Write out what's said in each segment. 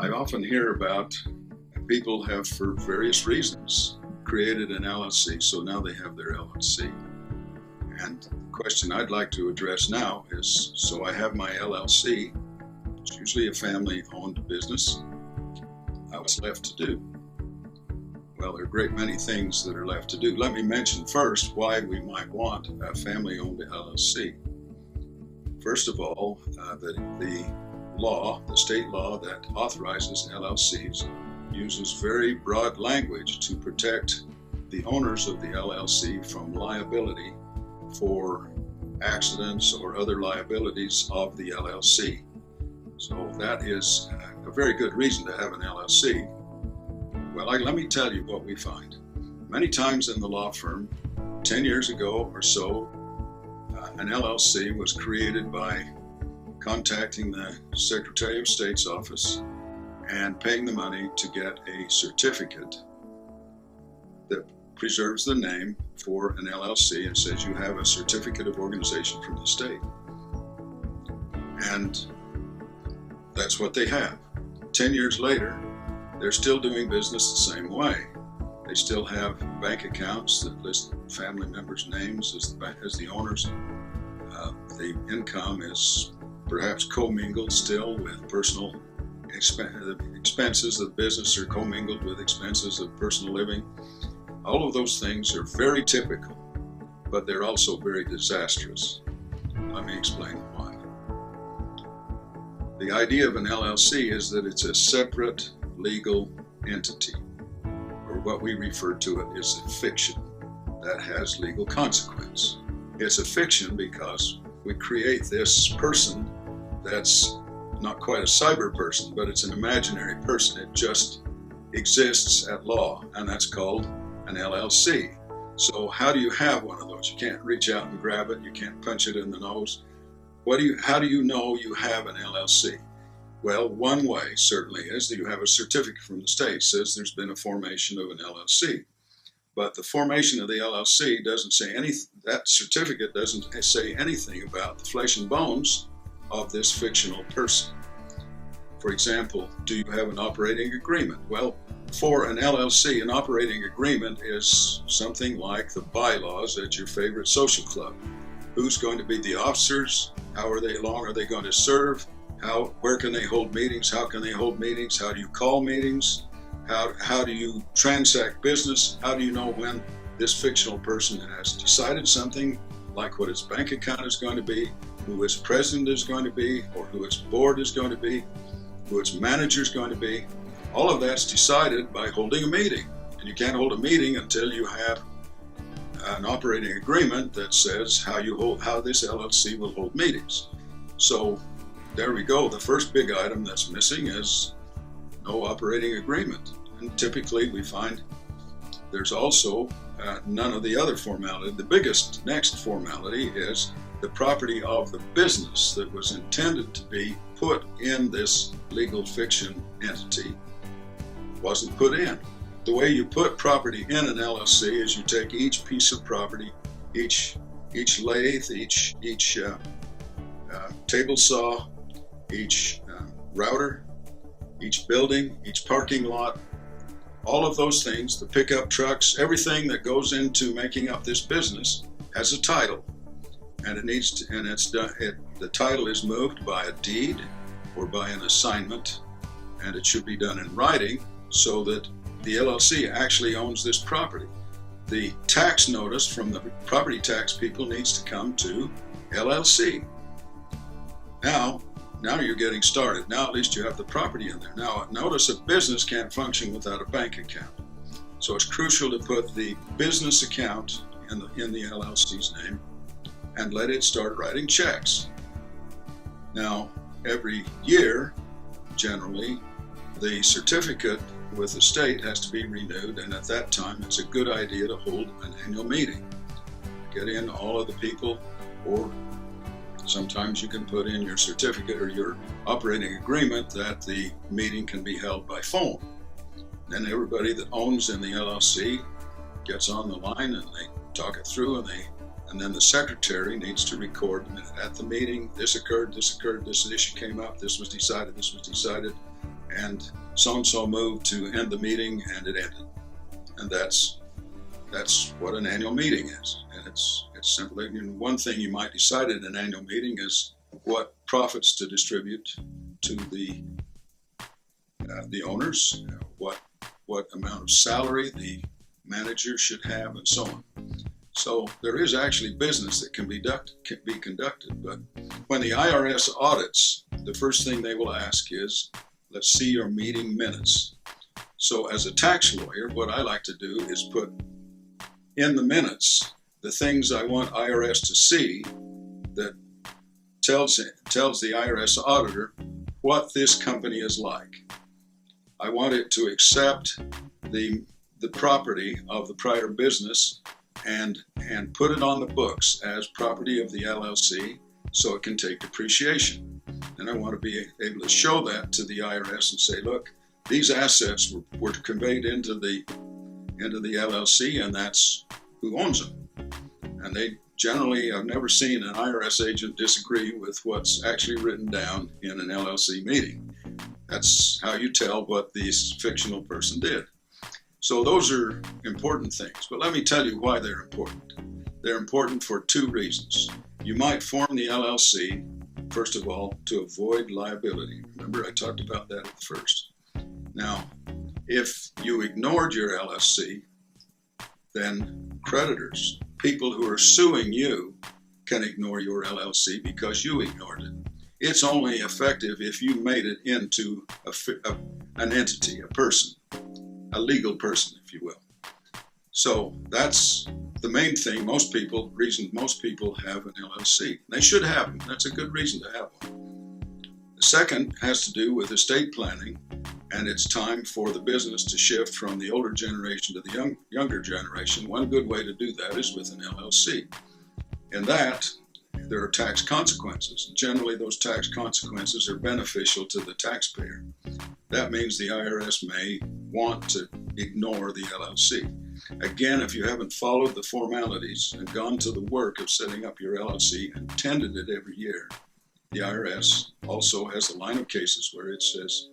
I often hear about people have, for various reasons, created an LLC, so now they have their LLC. And the question I'd like to address now is, so I have my LLC, it's usually a family-owned business. What's left to do? Well, there are a great many things that are left to do. Let me mention first why we might want a family-owned LLC. First of all, the state law that authorizes LLCs uses very broad language to protect the owners of the LLC from liability for accidents or other liabilities of the LLC. So that is a very good reason to have an LLC. Well, let me tell you what we find. Many times in the law firm, 10 years ago or so, an LLC was created by contacting the Secretary of State's office and paying the money to get a certificate that preserves the name for an LLC and says you have a certificate of organization from the state. And that's what they have. 10 years later, they're still doing business the same way. They still have bank accounts that list family members' names as the owners. The income is perhaps commingled still with personal expenses of business are commingled with expenses of personal living. All of those things are very typical, but they're also very disastrous. Let me explain why. The idea of an LLC is that it's a separate legal entity, or what we refer to it as a fiction that has legal consequence. It's a fiction because we create this person that's not quite a cyber person, but it's an imaginary person. It just exists at law, and that's called an LLC. So how do you have one of those? You can't reach out and grab it. You can't punch it in the nose. How do you know you have an LLC? Well, one way certainly is that you have a certificate from the state says there's been a formation of an LLC. But the formation of the LLC doesn't say anything. That certificate doesn't say anything about the flesh and bones of this fictional person. For example, do you have an operating agreement? Well, for an LLC, an operating agreement is something like the bylaws at your favorite social club. Who's going to be the officers? How long are they going to serve? Where can they hold meetings? How can they hold meetings? How do you call meetings? How do you transact business? How do you know when this fictional person has decided something, like what its bank account is going to be, who its president is going to be, or who its board is going to be, who its manager is going to be? All of that's decided by holding a meeting. And you can't hold a meeting until you have an operating agreement that says how this LLC will hold meetings. So there we go. The first big item that's missing is no operating agreement. And typically we find there's also none of the other formality. The biggest next formality is the property of the business that was intended to be put in this legal fiction entity wasn't put in. The way you put property in an LLC is you take each piece of property, each lathe, each table saw, each router, each building, each parking lot, all of those things, the pickup trucks, everything that goes into making up this business has a title, and the title is moved by a deed or by an assignment, and it should be done in writing so that the LLC actually owns this property. The tax notice from the property tax people needs to come to LLC. Now you're getting started. Now at least you have the property in there. Now notice a business can't function without a bank account. So it's crucial to put the business account in the LLC's name and let it start writing checks. Now every year, generally, the certificate with the state has to be renewed, and at that time it's a good idea to hold an annual meeting. Get in all of the people, or sometimes you can put in your certificate or your operating agreement that the meeting can be held by phone. Then everybody that owns in the LLC gets on the line and they talk it through, and then the secretary needs to record at the meeting, this occurred, this issue came up, this was decided, and so-and-so moved to end the meeting, and it ended. And that's what an annual meeting is. And it's simply, one thing you might decide at an annual meeting is what profits to distribute to the owners, what amount of salary the manager should have, and so on. So there is actually business that can be conducted. But when the IRS audits, the first thing they will ask is, let's see your meeting minutes. So as a tax lawyer, what I like to do is put in the minutes the things I want IRS to see that tells the IRS auditor what this company is like. I want it to accept the property of the prior business and put it on the books as property of the LLC so it can take depreciation. And I want to be able to show that to the IRS and say, look, these assets were conveyed into the LLC, and that's who owns them. And they generally, I've never seen an IRS agent disagree with what's actually written down in an LLC meeting. That's how you tell what this fictional person did. So those are important things. But let me tell you why they're important. They're important for two reasons. You might form the LLC, first of all, to avoid liability. Remember, I talked about that at first. Now, if you ignored your LLC, then creditors, people who are suing you, can ignore your LLC because you ignored it. It's only effective if you made it into an entity, a person, a legal person, if you will. So that's the main thing. Reason most people have an LLC. They should have them. That's a good reason to have one. The second has to do with estate planning, and it's time for the business to shift from the older generation to the younger generation. One good way to do that is with an LLC. In that, there are tax consequences. Generally, those tax consequences are beneficial to the taxpayer. That means the IRS may want to ignore the LLC. Again, if you haven't followed the formalities and gone to the work of setting up your LLC and tended it every year, the IRS also has a line of cases where it says,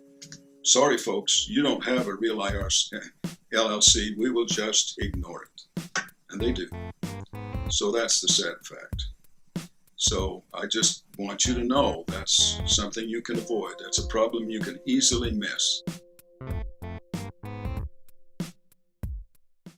sorry folks, you don't have a real LLC, we will just ignore it. And they do. So that's the sad fact. So I just want you to know that's something you can avoid. That's a problem you can easily miss.